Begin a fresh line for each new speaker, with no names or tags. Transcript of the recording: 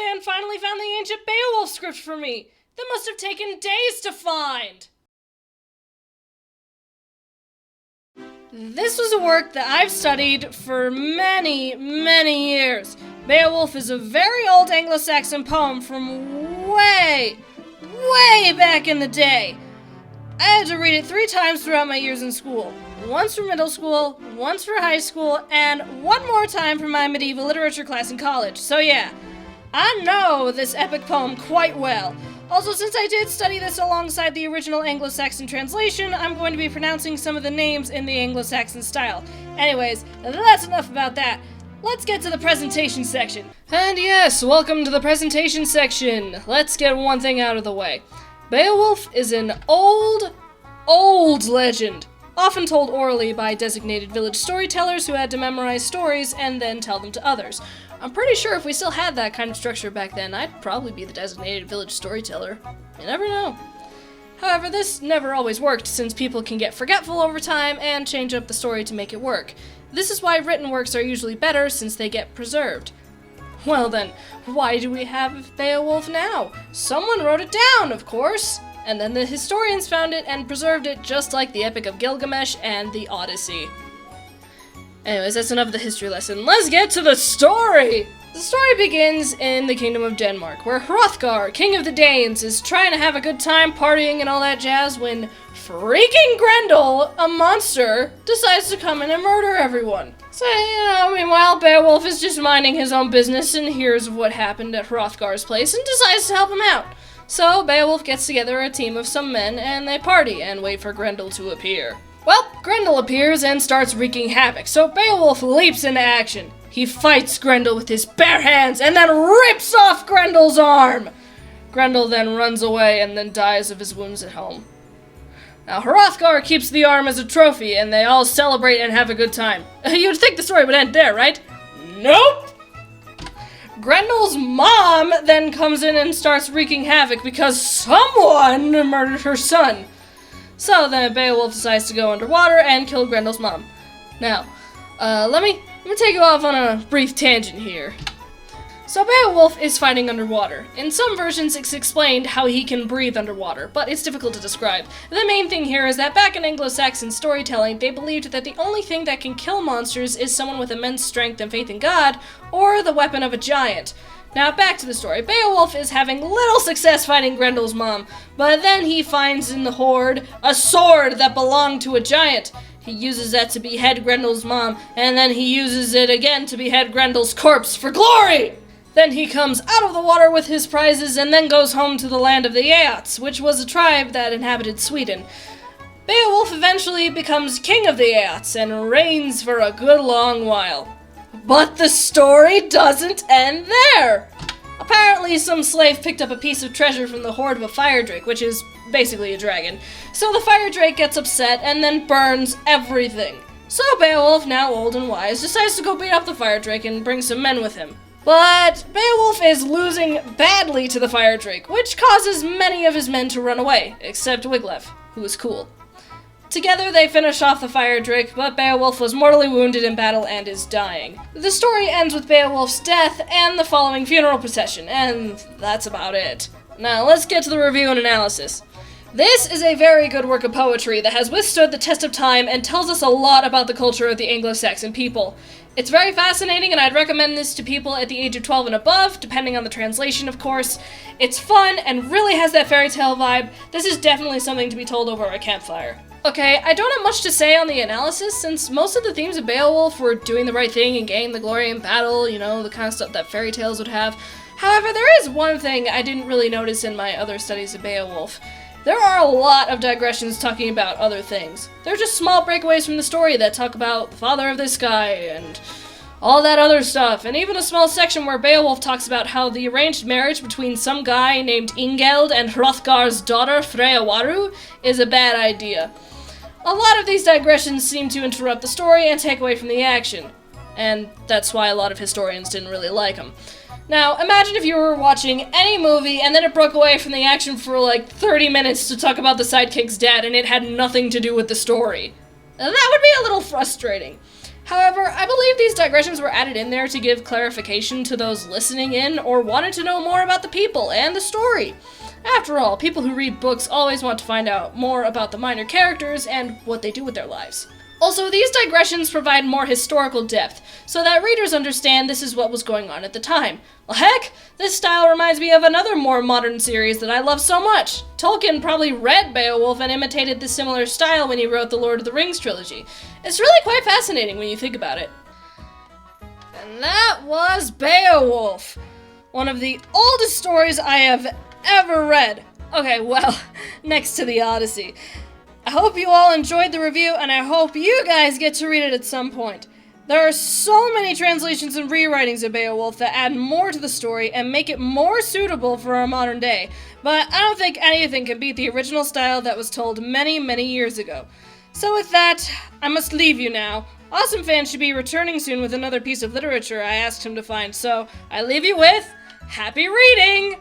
fan finally found the ancient Beowulf script for me. That must have taken days to find. This was a work that I've studied for many, many years. Beowulf is a very old Anglo-Saxon poem from way back in the day. I had to read it 3 times throughout my years in school. Once for middle school, once for high school, and one more time for my medieval literature class in college. So yeah, I know this epic poem quite well. Also, since I did study this alongside the original Anglo-Saxon translation, I'm going to be pronouncing some of the names in the Anglo-Saxon style. Anyways, that's enough about that. Let's get to the presentation section. And yes, welcome to the presentation section. Let's get one thing out of the way. Beowulf is an old legend, often told orally by designated village storytellers who had to memorize stories and then tell them to others. I'm pretty sure if we still had that kind of structure back then, I'd probably be the designated village storyteller. You never know. However, this never always worked, since people can get forgetful over time and change up the story to make it work. This is why written works are usually better, since they get preserved. Well then, why do we have Beowulf now? Someone wrote it down, of course! And then the historians found it and preserved it just like the Epic of Gilgamesh and the Odyssey. Anyways, that's enough of the history lesson. Let's get to the story! The story begins in the Kingdom of Denmark, where Hrothgar, king of the Danes, is trying to have a good time partying and all that jazz when freaking Grendel, a monster, decides to come in and murder everyone. So, meanwhile, Beowulf is just minding his own business and hears of what happened at Hrothgar's place and decides to help him out. So, Beowulf gets together a team of some men and they party and wait for Grendel to appear. Well, Grendel appears and starts wreaking havoc, so Beowulf leaps into action. He fights Grendel with his bare hands and then rips off Grendel's arm! Grendel then runs away and then dies of his wounds at home. Now, Hrothgar keeps the arm as a trophy, and they all celebrate and have a good time. You'd think the story would end there, right? Nope! Grendel's mom then comes in and starts wreaking havoc because someone murdered her son. So then Beowulf decides to go underwater and kill Grendel's mom. Now, let me take you off on a brief tangent here. So Beowulf is fighting underwater. In some versions it's explained how he can breathe underwater, but it's difficult to describe. The main thing here is that back in Anglo-Saxon storytelling, they believed that the only thing that can kill monsters is someone with immense strength and faith in God, or the weapon of a giant. Now back to the story. Beowulf is having little success fighting Grendel's mom, but then he finds in the hoard a sword that belonged to a giant. He uses that to behead Grendel's mom, and then he uses it again to behead Grendel's corpse for glory! Then he comes out of the water with his prizes and then goes home to the land of the Geats, which was a tribe that inhabited Sweden. Beowulf eventually becomes king of the Geats and reigns for a good long while. But the story doesn't end there! Apparently some slave picked up a piece of treasure from the hoard of a fire drake, which is basically a dragon. So the fire drake gets upset and then burns everything. So Beowulf, now old and wise, decides to go beat up the fire drake and bring some men with him. But Beowulf is losing badly to the fire drake, which causes many of his men to run away, except Wiglaf, who is cool. Together they finish off the fire drake, but Beowulf was mortally wounded in battle and is dying. The story ends with Beowulf's death and the following funeral procession, and that's about it. Now let's get to the review and analysis. This is a very good work of poetry that has withstood the test of time and tells us a lot about the culture of the Anglo-Saxon people. It's very fascinating, and I'd recommend this to people at the age of 12 and above, depending on the translation, of course. It's fun and really has that fairy tale vibe. This is definitely something to be told over a campfire. Okay, I don't have much to say on the analysis, since most of the themes of Beowulf were doing the right thing and gaining the glory in battle, the kind of stuff that fairy tales would have. However, there is one thing I didn't really notice in my other studies of Beowulf. There are a lot of digressions talking about other things. They're just small breakaways from the story that talk about the father of this guy and all that other stuff, and even a small section where Beowulf talks about how the arranged marriage between some guy named Ingeld and Hrothgar's daughter Freyjawaru is a bad idea. A lot of these digressions seem to interrupt the story and take away from the action, and that's why a lot of historians didn't really like them. Now, imagine if you were watching any movie and then it broke away from the action for like 30 minutes to talk about the sidekick's dad and it had nothing to do with the story. Now, that would be a little frustrating. However, I believe these digressions were added in there to give clarification to those listening in or wanted to know more about the people and the story. After all, people who read books always want to find out more about the minor characters and what they do with their lives. Also, these digressions provide more historical depth, so that readers understand this is what was going on at the time. Well, heck, this style reminds me of another more modern series that I love so much. Tolkien probably read Beowulf and imitated the similar style when he wrote the Lord of the Rings trilogy. It's really quite fascinating when you think about it. And that was Beowulf, one of the oldest stories I have ever read. Okay, well, next to the Odyssey. I hope you all enjoyed the review, and I hope you guys get to read it at some point. There are so many translations and rewritings of Beowulf that add more to the story and make it more suitable for our modern day, but I don't think anything can beat the original style that was told many, many years ago. So with that, I must leave you now. Awesome Fan should be returning soon with another piece of literature I asked him to find, so I leave you with happy reading!